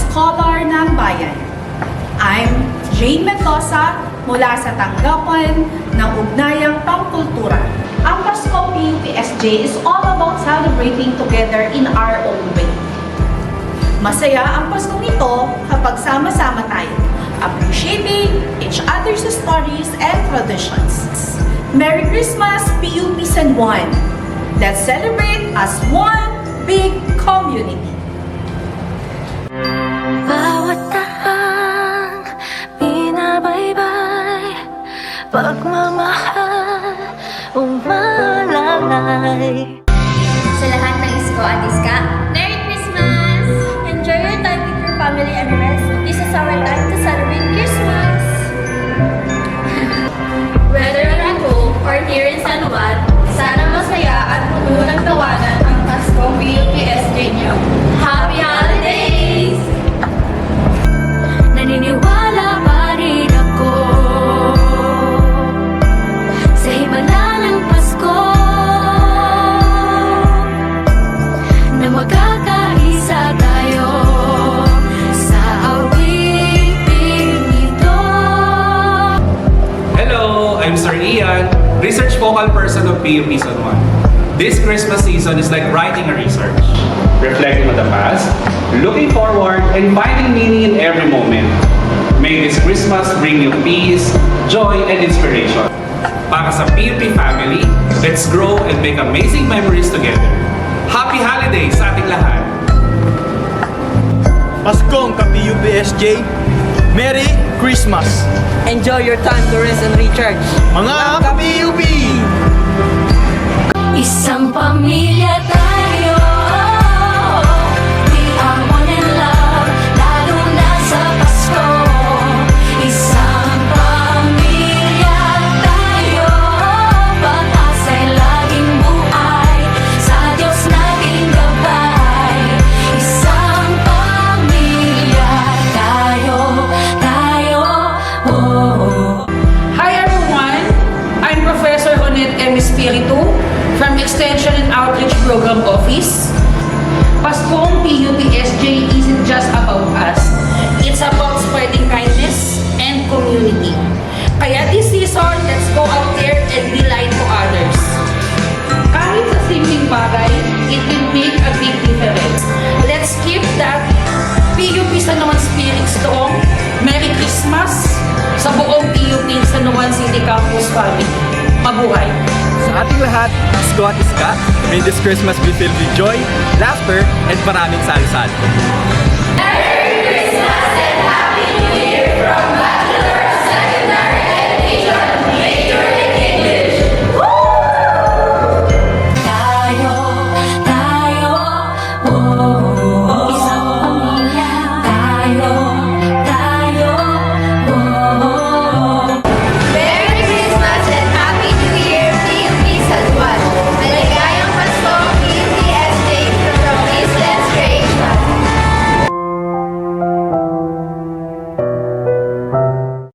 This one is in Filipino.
Scholar ng Bayan. I'm Jane Mendoza mula sa tanggapan ng Ugnayang Pangkultura. Ang Pasko PUPSJ is all about celebrating together in our own way. Masaya ang Pasko nito kapag sama-sama tayo, appreciating each other's stories and traditions. Merry Christmas, PUP San Juan! Let's celebrate as one big community. Bawat tahang binabaybay, pagmamahal umalalay. Sa lahat ng Isko at Iska, Merry Christmas! Enjoy your time with your family and friends. This is our time to celebrate Christmas! Whether you're at home or here in San Juan, sana masaya at puno ng tawanan ang Paskong PUPSJ niyo. Happy Holidays! Naniniwala pa rin ako sa himala ng Pasko na magkakaisa tayo sa awiting ito. Hello, I'm Sir Ian, Research Focal Person of PUP San Juan. This Christmas season is like writing a research. Reflecting on the past, looking forward, and finding meaning in every moment. May this Christmas bring you peace, joy, and inspiration. Para sa PUP family, let's grow and make amazing memories together. Happy Holidays sa ating lahat! Paskong ka-PUPSJ, Merry Christmas! Enjoy your time to rest and recharge. Mga ka-PUP! Isang pamilya tayo. We are one in love, lalo na sa Pasko. Isang pamilya tayo, pag-asa'y laging buhay, sa Diyos nating gabay. Isang pamilya tayo, oh. Hi everyone! I'm Professor Jonet M. Espiritu from Extension and Outreach Program Office. Paskong PUPSJ isn't just about us. It's about spreading kindness and community. Kaya this season, let's go out there and be light to others. Kahit sa simpleng bagay, it will make a big difference. Let's keep that PUP San Juan spirit strong. Merry Christmas sa buong PUP San Juan City Campus family. Mabuhay! Sa ating lahat, Isko at Iska, may this Christmas be filled with joy, laughter, and maraming salo-salo. Merry